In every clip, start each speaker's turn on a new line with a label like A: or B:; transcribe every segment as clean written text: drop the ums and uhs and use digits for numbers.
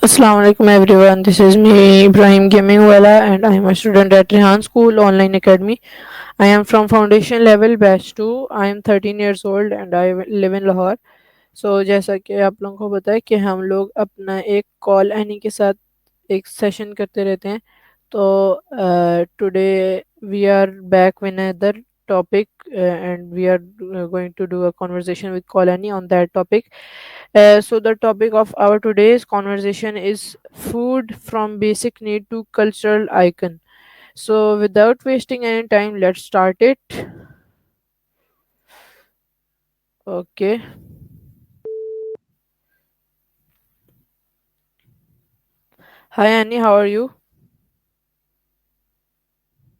A: Assalamu alaikum everyone. This is me Ibrahim Gaming Wala and I am a student at Rehan School Online Academy. I am from foundation level batch 2. I am 13 years old and I live in Lahore. So जैसा कि आप लोगों को पता है कि हम लोग अपना एक कॉल एनी के साथ एक सेशन करते रहते हैं. तो today we are back with another topic and we are going to do a conversation with Kolani on that topic. So the topic of our today's conversation is food from basic need to cultural icon. So without wasting any time, let's start it. Okay. Hi Annie, how are you?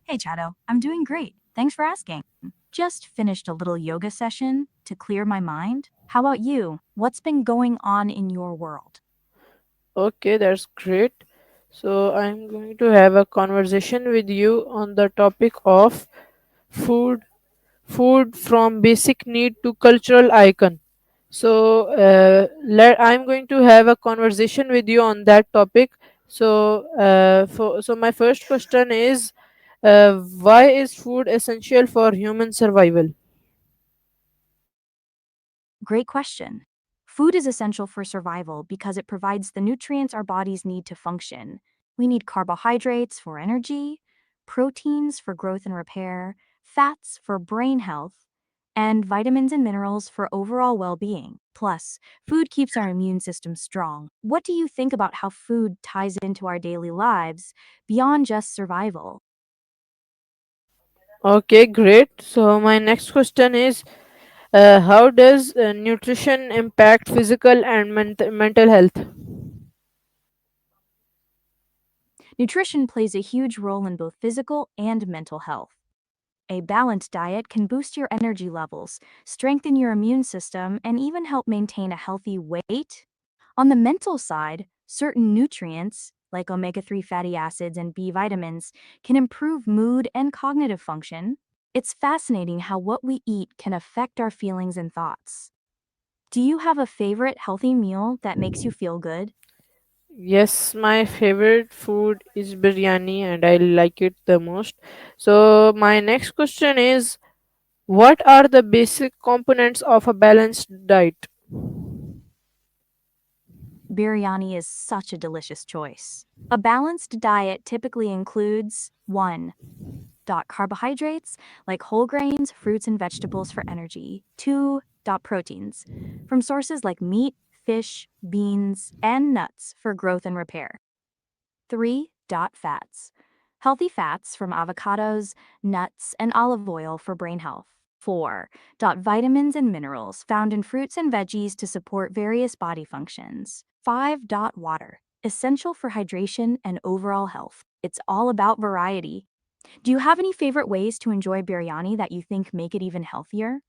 B: Hey, Chado. I'm doing great. Thanks for asking. Just finished a little yoga session to clear my mind. How about you? What's been going on in your world?
A: Okay, that's great. So I'm going to have a conversation with you on the topic of food food from basic need to cultural icon. I'm going to have a conversation with you on that topic. So my first question is, why is food essential for human survival?
B: Great question. Food is essential for survival because it provides the nutrients our bodies need to function. We need carbohydrates for energy, proteins for growth and repair, fats for brain health, and vitamins and minerals for overall well being. Plus, food keeps our immune system strong. What do you think about how food ties into our daily lives beyond just survival?
A: Okay, great. So my next question is, how does nutrition impact physical and mental health?
B: Nutrition plays a huge role in both physical and mental health. A balanced diet can boost your energy levels, strengthen your immune system, and even help maintain a healthy weight. On the mental side, certain nutrients, like omega 3 fatty acids and B vitamins, can improve mood and cognitive function. It's fascinating how what we eat can affect our feelings and thoughts. Do you have a favorite healthy meal that makes you feel good?
A: Yes, my favorite food is biryani and I like it the most. So, my next question is, what are the basic components of a balanced diet?
B: Biryani is such a delicious choice. A balanced diet typically includes 1. Carbohydrates, like whole grains, fruits, and vegetables for energy. 2. Proteins, from sources like meat, fish, beans, and nuts for growth and repair. 3. Fats, healthy fats from avocados, nuts, and olive oil for brain health. 4. Vitamins and minerals found in fruits and veggies to support various body functions. 5. Water, essential for hydration and overall health. It's all about variety. Do you have any favorite ways to enjoy biryani that you think make it even healthier?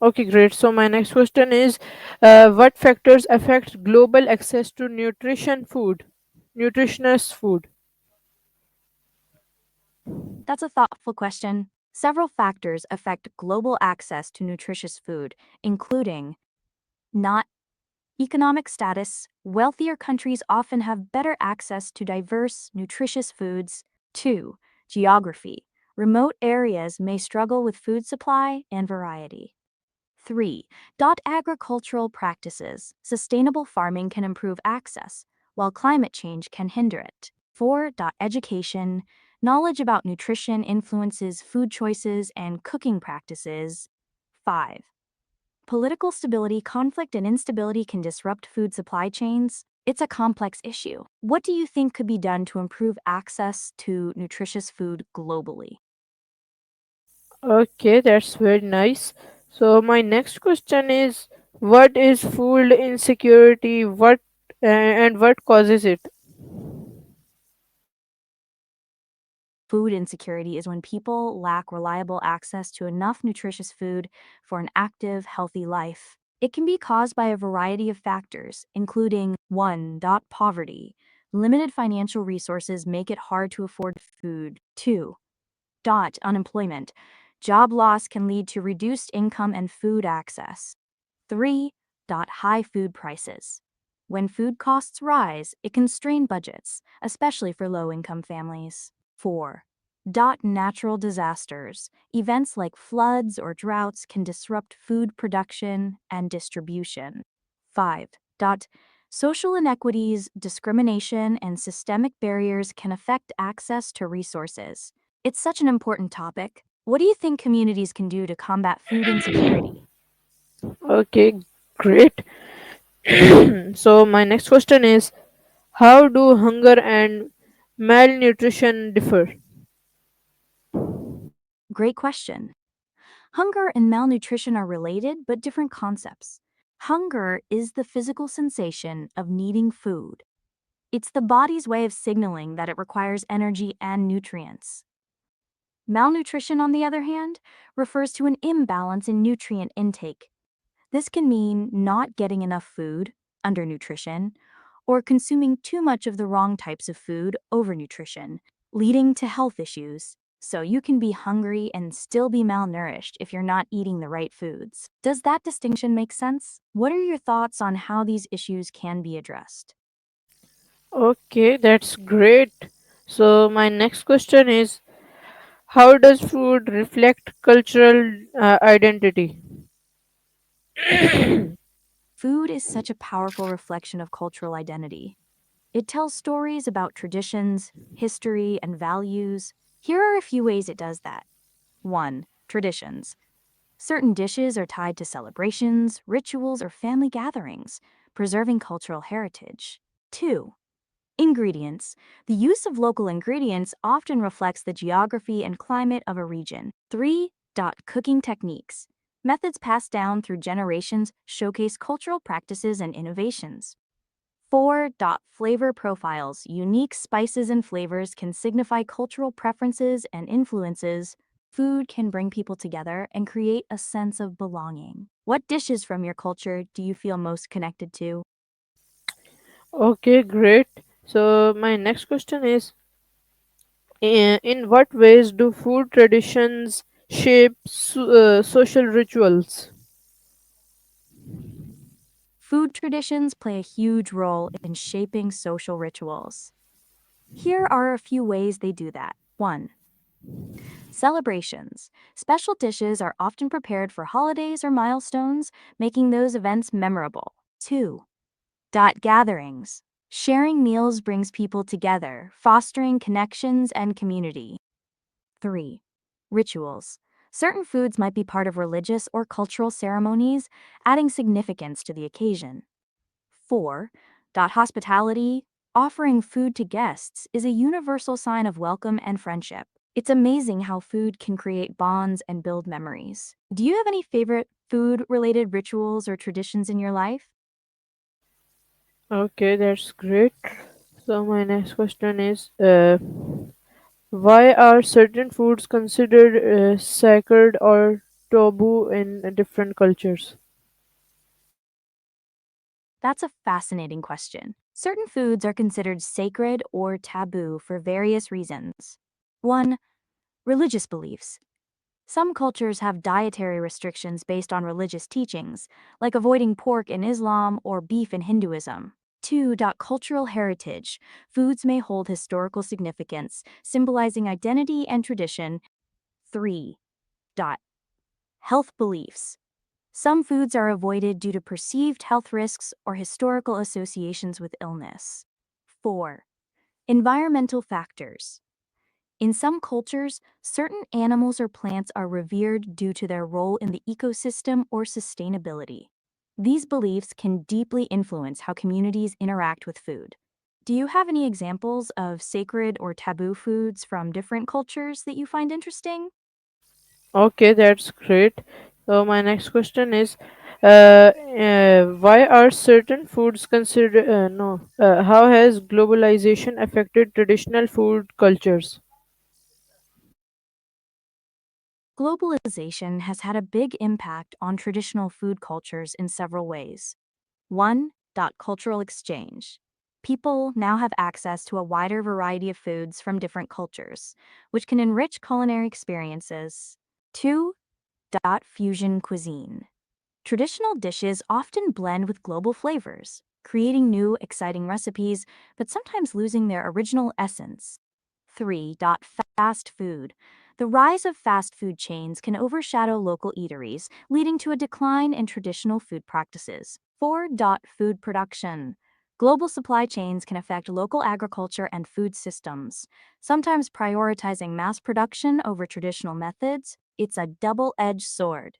A: Okay, great. So, my next question is, what factors affect global access to nutritious food?
B: That's a thoughtful question. Several factors affect global access to nutritious food, including not economic status. Wealthier countries often have better access to diverse, nutritious foods. 2. Geography. Remote areas may struggle with food supply and variety. 3. Agricultural practices. Sustainable farming can improve access, while climate change can hinder it. 4. Education. Knowledge about nutrition influences food choices and cooking practices. 5. Political stability, conflict, and instability can disrupt food supply chains. It's a complex issue. What do you think could be done to improve access to nutritious food globally?
A: Okay, that's very nice. So, my next question is, what is food insecurity? And what causes it?
B: Food insecurity is when people lack reliable access to enough nutritious food for an active, healthy life. It can be caused by a variety of factors, including 1. Poverty. Limited financial resources make it hard to afford food. 2. Unemployment. Job loss can lead to reduced income and food access. 3. High food prices. When food costs rise, it can strain budgets, especially for low income families. 4. Natural disasters. Events like floods or droughts can disrupt food production and distribution. 5. Social inequities, discrimination, and systemic barriers can affect access to resources. It's such an important topic. What do you think communities can do to combat food insecurity?
A: Okay, great. So my next question is, how do hunger and malnutrition differ?
B: Great question. Hunger and malnutrition are related but different concepts. Hunger is the physical sensation of needing food. It's the body's way of signaling that it requires energy and nutrients. Malnutrition, on the other hand, refers to an imbalance in nutrient intake. This can mean not getting enough food, undernutrition, or consuming too much of the wrong types of food, overnutrition, leading to health issues. So you can be hungry and still be malnourished if you're not eating the right foods. Does that distinction make sense? What are your thoughts on how these issues can be addressed?
A: Okay, that's great. So my next question is, how does food reflect cultural identity?
B: Food is such a powerful reflection of cultural identity. It tells stories about traditions, history, and values. Here are a few ways it does that. 1. Traditions. Certain dishes are tied to celebrations, rituals, or family gatherings, preserving cultural heritage. 2. Ingredients. The use of local ingredients often reflects the geography and climate of a region. 3. Cooking techniques. Methods passed down through generations showcase cultural practices and innovations. 4. Flavor profiles. Unique spices and flavors can signify cultural preferences and influences. Food can bring people together and create a sense of belonging. What dishes from your culture do you feel most connected to?
A: Okay, great. So my next question is, in what ways do food traditions shape social rituals?
B: Food traditions play a huge role in shaping social rituals. Here are a few ways they do that. 1. Celebrations. Special dishes are often prepared for holidays or milestones, making those events memorable. 2. Gatherings. Sharing meals brings people together, fostering connections and community. 3. Rituals. Certain foods might be part of religious or cultural ceremonies, adding significance to the occasion. 4. Hospitality. Offering food to guests is a universal sign of welcome and friendship. It's amazing how food can create bonds and build memories. Do you have any favorite food related rituals or traditions in your life?
A: Okay, that's great. So my next question is, why are certain foods considered sacred or taboo in different cultures?
B: That's a fascinating question. Certain foods are considered sacred or taboo for various reasons. 1. Religious beliefs. Some cultures have dietary restrictions based on religious teachings, like avoiding pork in Islam or beef in Hinduism. 2. Cultural heritage. Foods may hold historical significance, symbolizing identity and tradition. 3. Health beliefs. Some foods are avoided due to perceived health risks or historical associations with illness. 4. Environmental factors. In some cultures, certain animals or plants are revered due to their role in the ecosystem or sustainability. These beliefs can deeply influence how communities interact with food. Do you have any examples of sacred or taboo foods from different cultures that you find interesting?
A: Okay, that's great. So my next question is, why are certain foods considered no? How has globalization affected traditional food cultures?
B: Globalization has had a big impact on traditional food cultures in several ways. 1. Cultural exchange. People now have access to a wider variety of foods from different cultures, which can enrich culinary experiences. 2. Fusion cuisine. Traditional dishes often blend with global flavors, creating new, exciting recipes, but sometimes losing their original essence. 3. Fast food. The rise of fast food chains can overshadow local eateries, leading to a decline in traditional food practices. 4. Food production. Global supply chains can affect local agriculture and food systems, sometimes prioritizing mass production over traditional methods. It's a double edged sword.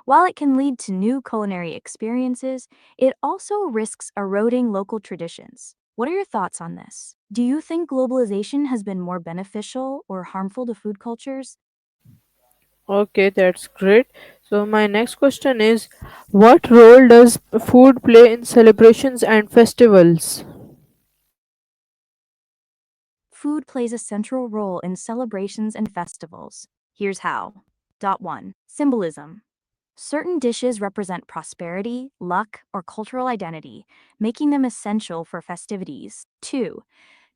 B: While it can lead to new culinary experiences, it also risks eroding local traditions. What are your thoughts on this? Do you think globalization has been more beneficial or harmful to food cultures?
A: Okay, that's great. So my next question is, what role does food play in celebrations and festivals?
B: Food plays a central role in celebrations and festivals. Here's how. 1. Symbolism. Certain dishes represent prosperity, luck, or cultural identity, making them essential for festivities. 2.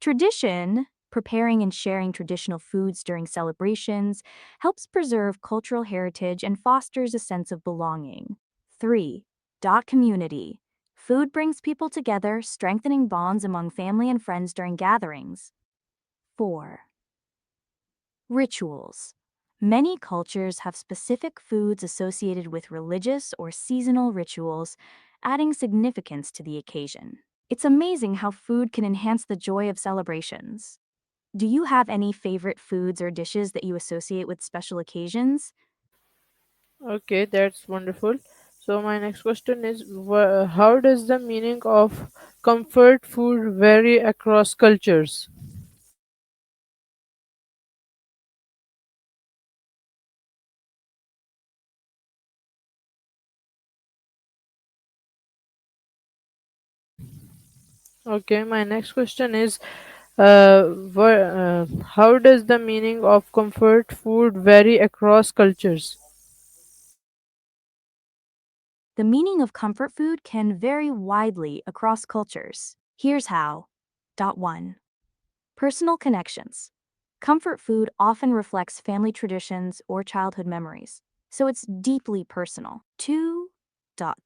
B: Tradition, preparing and sharing traditional foods during celebrations, helps preserve cultural heritage and fosters a sense of belonging. 3. Community. Food brings people together, strengthening bonds among family and friends during gatherings. 4. Rituals. Many cultures have specific foods associated with religious or seasonal rituals, adding significance to the occasion. It's amazing how food can enhance the joy of celebrations. Do you have any favorite foods or dishes that you associate with special occasions?
A: Okay, that's wonderful. So my next question is, how does the meaning of comfort food vary across cultures? Okay, my next question is, how does the meaning of comfort food vary across cultures?
B: The meaning of comfort food can vary widely across cultures. Here's how. 1. Personal connections. Comfort food often reflects family traditions or childhood memories, so it's deeply personal. 2.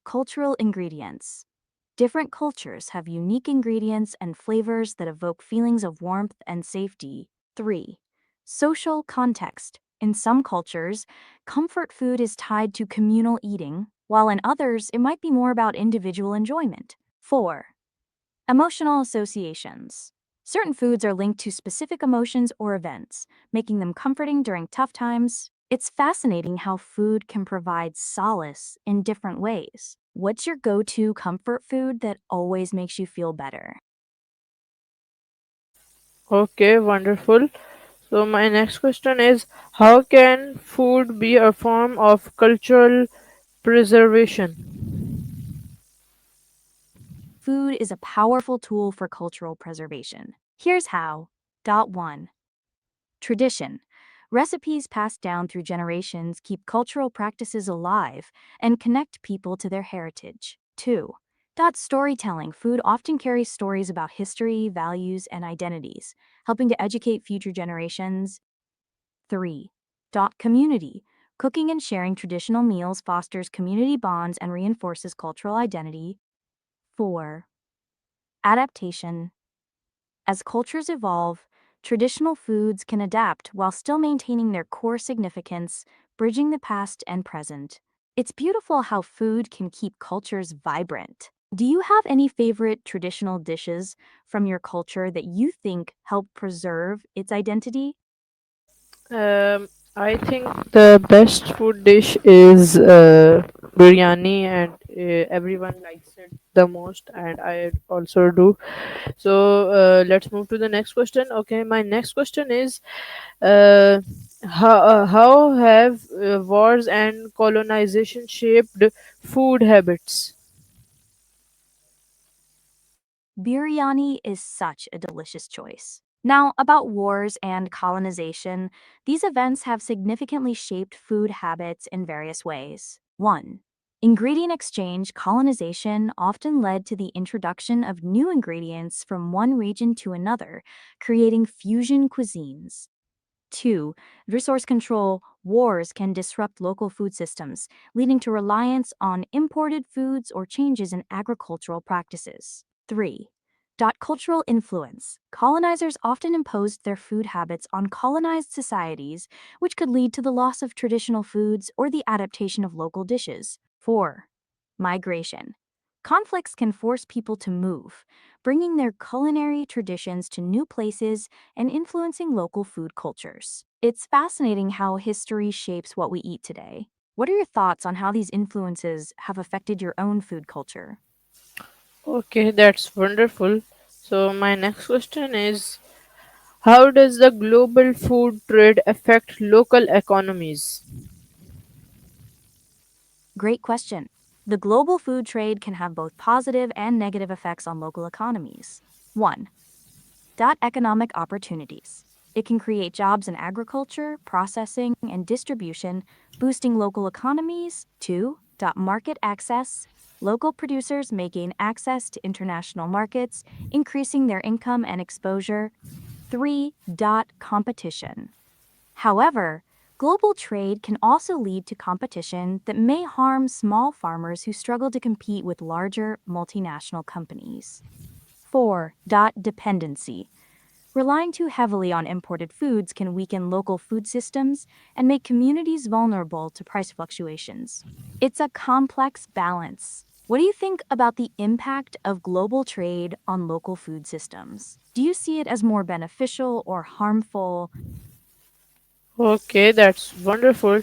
B: Cultural ingredients. Different cultures have unique ingredients and flavors that evoke feelings of warmth and safety. 3. Social context. In some cultures, comfort food is tied to communal eating, while in others, it might be more about individual enjoyment. 4. Emotional associations. Certain foods are linked to specific emotions or events, making them comforting during tough times. It's fascinating how food can provide solace in different ways. What's your go to comfort food that always makes you feel better?
A: Okay, wonderful. So my next question is, how can food be a form of cultural preservation?
B: Food is a powerful tool for cultural preservation. Here's how. 1. Tradition. Recipes passed down through generations keep cultural practices alive and connect people to their heritage. 2. Storytelling. Food often carries stories about history, values, and identities, helping to educate future generations. 3. Community. Cooking and sharing traditional meals fosters community bonds and reinforces cultural identity. 4. Adaptation. As cultures evolve, traditional foods can adapt while still maintaining their core significance, bridging the past and present. It's beautiful how food can keep cultures vibrant. Do you have any favorite traditional dishes from your culture that you think help preserve its identity?
A: I think the best food dish is biryani, and everyone likes it the most, and I also do. So let's move to the next question. Okay, my next question is, uh, how have wars and colonization shaped food habits?
B: Biryani is such a delicious choice. Now, about wars and colonization, these events have significantly shaped food habits in various ways. 1. Ingredient exchange colonization often led to the introduction of new ingredients from one region to another, creating fusion cuisines. 2. Resource control. Wars can disrupt local food systems, leading to reliance on imported foods or changes in agricultural practices. 3. Cultural influence. Colonizers often imposed their food habits on colonized societies, which could lead to the loss of traditional foods or the adaptation of local dishes. 4. Migration. Conflicts can force people to move, bringing their culinary traditions to new places and influencing local food cultures. It's fascinating how history shapes what we eat today. What are your thoughts on how these influences have affected your own food culture?
A: Okay, that's wonderful. So, my next question is, how does the global food trade affect local economies?
B: Great question. The global food trade can have both positive and negative effects on local economies. 1. Economic opportunities. It can create jobs in agriculture, processing, and distribution, boosting local economies. 2. Market access. Local producers may gain access to international markets, increasing their income and exposure. 3. Competition. However, global trade can also lead to competition that may harm small farmers who struggle to compete with larger multinational companies. 4. Dependency. Relying too heavily on imported foods can weaken local food systems and make communities vulnerable to price fluctuations. It's a complex balance. What do you think about the impact of global trade on local food systems? Do you see it as more beneficial or harmful?
A: Okay, that's wonderful.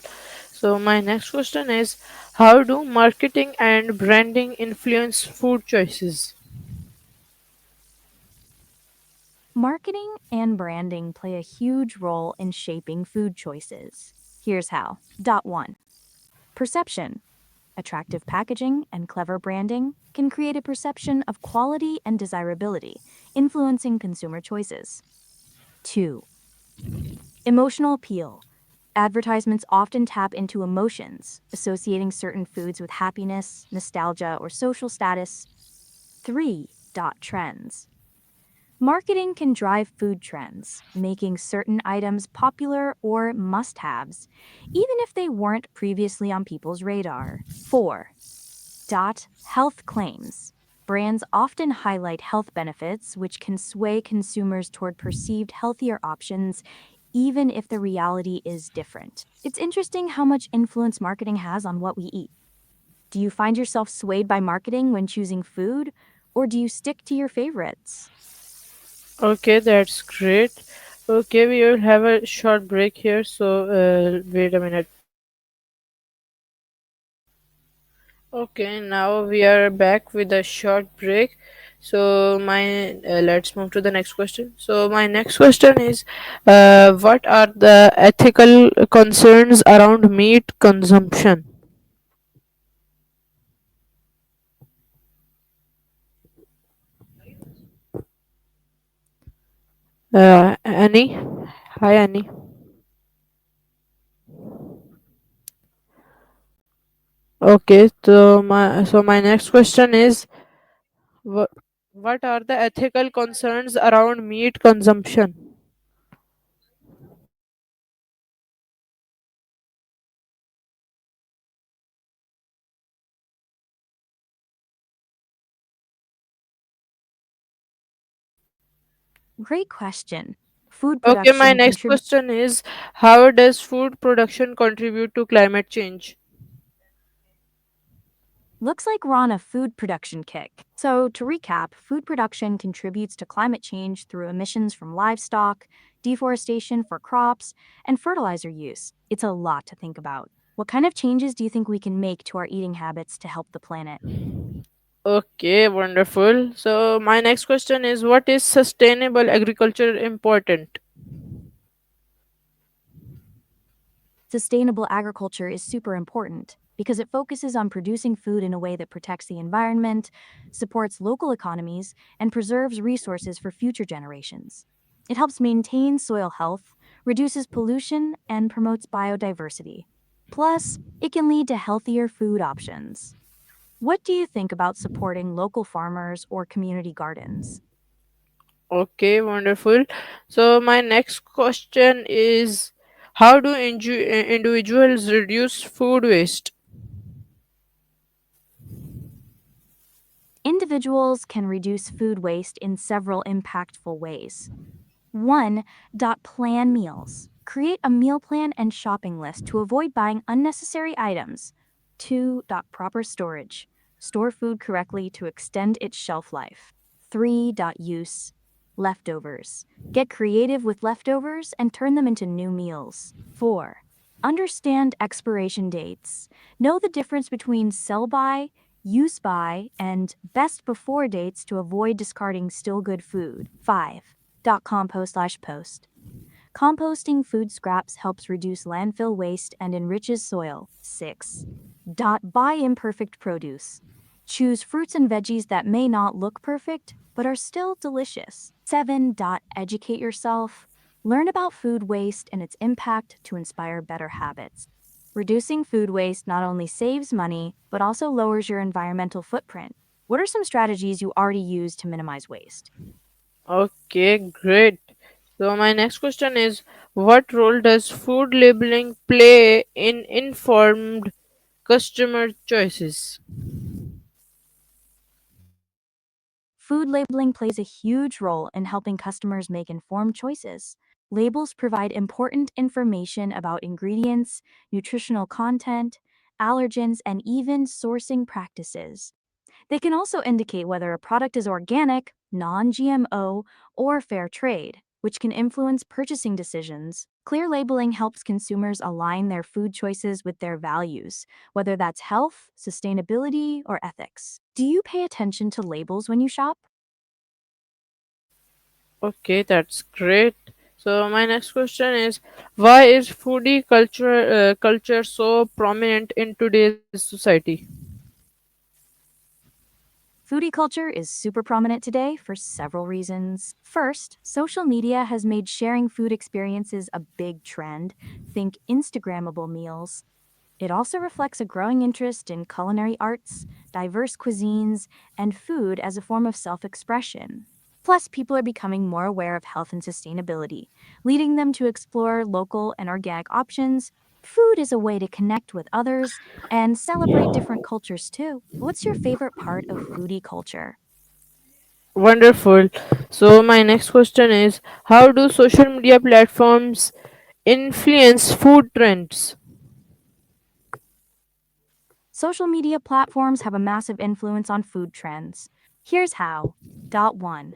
A: So, my next question is, how do marketing and branding influence food choices?
B: Marketing and branding play a huge role in shaping food choices. Here's how. 1. Perception. Attractive packaging and clever branding can create a perception of quality and desirability, influencing consumer choices. 2. Emotional appeal. Advertisements often tap into emotions, associating certain foods with happiness, nostalgia, or social status. 3. Trends. Marketing can drive food trends, making certain items popular or must haves, even if they weren't previously on people's radar. 4. Health claims. Brands often highlight health benefits, which can sway consumers toward perceived healthier options, even if the reality is different. It's interesting how much influence marketing has on what we eat. Do you find yourself swayed by marketing when choosing food, or do you stick to your favorites?
A: Okay, that's great. Okay, we will have a short break here. So, wait a minute. Okay, now we are back with a short break. So, my let's move to the next question. So, my next question is, what are the ethical concerns around meat consumption? Annie, hi Annie. Okay, so my next question is, what what are the ethical concerns around meat consumption?
B: Great question. Food
A: Okay, my
B: production
A: next
B: contributes.
A: question is, how does food production contribute to climate change?
B: Looks like we're on a food production kick. So, to recap, food production contributes to climate change through emissions from livestock, deforestation for crops, and fertilizer use. It's a lot to think about. What kind of changes do you think we can make to our eating habits to help the planet?
A: Okay, wonderful. So my next question is, what is sustainable agriculture important?
B: Sustainable agriculture is super important because it focuses on producing food in a way that protects the environment, supports local economies, and preserves resources for future generations. It helps maintain soil health, reduces pollution, and promotes biodiversity. Plus, it can lead to healthier food options. What do you think about supporting local farmers or community gardens?
A: Okay, wonderful. So my next question is, how do individuals reduce food waste?
B: Individuals can reduce food waste in several impactful ways. 1. Plan meals. Create a meal plan and shopping list to avoid buying unnecessary items. 2. Proper storage. Store food correctly to extend its shelf life. 3. Use. Leftovers. Get creative with leftovers and turn them into new meals. 4. Understand expiration dates. Know the difference between sell by, use by, and best before dates to avoid discarding still good food. 5. Compost/post. Composting food scraps helps reduce landfill waste and enriches soil. 6. Buy imperfect produce. Choose fruits and veggies that may not look perfect, but are still delicious. 7. Educate yourself. Learn about food waste and its impact to inspire better habits. Reducing food waste not only saves money, but also lowers your environmental footprint. What are some strategies you already use to minimize waste?
A: Okay, great. So my next question is, what role does food labeling play in informed customer choices?
B: Food labeling plays a huge role in helping customers make informed choices. Labels provide important information about ingredients, nutritional content, allergens, and even sourcing practices. They can also indicate whether a product is organic, non GMO, or fair trade, which can influence purchasing decisions. Clear labeling helps consumers align their food choices with their values, whether that's health, sustainability, or ethics. Do you pay attention to labels when you shop?
A: Okay, that's great. So my next question is, why is foodie culture so prominent in today's society?
B: Foodie culture is super prominent today for several reasons. First, social media has made sharing food experiences a big trend. Think Instagrammable meals. It also reflects a growing interest in culinary arts, diverse cuisines, and food as a form of self expression. Plus, people are becoming more aware of health and sustainability, leading them to explore local and organic options. Food is a way to connect with others and celebrate different cultures too. What's your favorite part of foodie culture?
A: Wonderful. So my next question is, how do social media platforms influence food trends?
B: Social media platforms have a massive influence on food trends. Here's how. 1.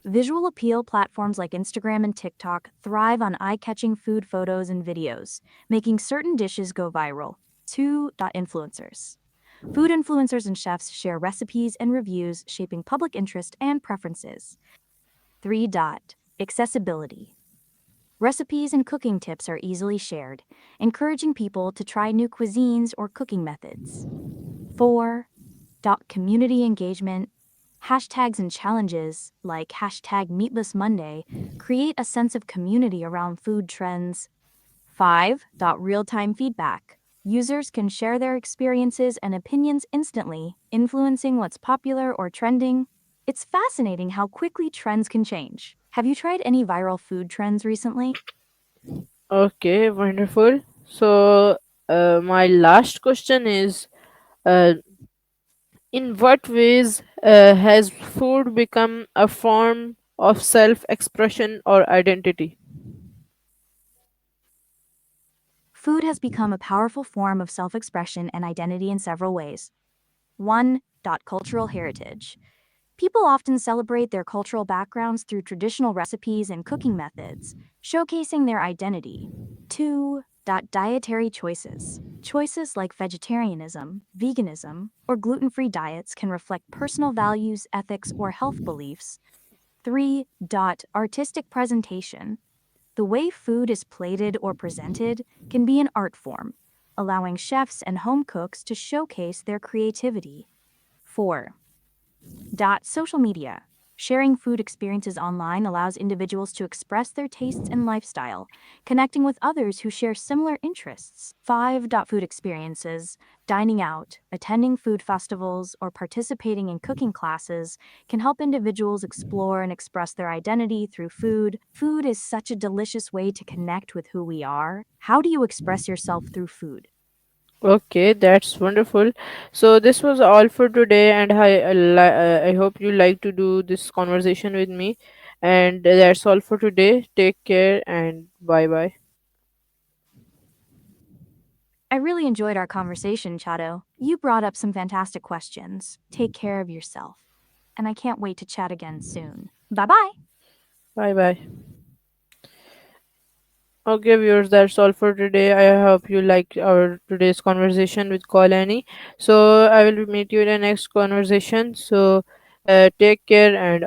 B: Visual appeal platforms like Instagram and TikTok thrive on eye catching food photos and videos, making certain dishes go viral. 2. Influencers. Food influencers and chefs share recipes and reviews, shaping public interest and preferences. 3. Accessibility. Recipes and cooking tips are easily shared, encouraging people to try new cuisines or cooking methods. 4. Community engagement. Hashtags and challenges, like hashtag Meatless Monday, create a sense of community around food trends. 5. Real time feedback. Users can share their experiences and opinions instantly, influencing what's popular or trending. It's fascinating how quickly trends can change. Have you tried any viral food trends recently?
A: Okay, wonderful. So my last question is, uh, in what ways has food become a form of self-expression or identity?
B: Food has become a powerful form of self expression and identity in several ways. 1. Cultural heritage. People often celebrate their cultural backgrounds through traditional recipes and cooking methods, showcasing their identity. 2. Dietary choices. Choices like vegetarianism, veganism, or gluten free diets can reflect personal values, ethics, or health beliefs. 3. Artistic presentation. The way food is plated or presented can be an art form, allowing chefs and home cooks to showcase their creativity. 4. Social media. Sharing food experiences online allows individuals to express their tastes and lifestyle, connecting with others who share similar interests. 5. Food experiences. Dining out, attending food festivals, or participating in cooking classes can help individuals explore and express their identity through food. Food is such a delicious way to connect with who we are. How do you express yourself through food?
A: Okay, that's wonderful. So this was all for today, and I hope you like to do this conversation with me. And that's all for today. Take care and bye bye.
B: I really enjoyed our conversation, Chado. You brought up some fantastic questions. Take care of yourself. And I can't wait to chat again soon. Bye bye.
A: Bye bye. Okay, viewers, that's all for today. I hope you like our today's conversation with Kolani. So I will meet you in the next conversation. So take care and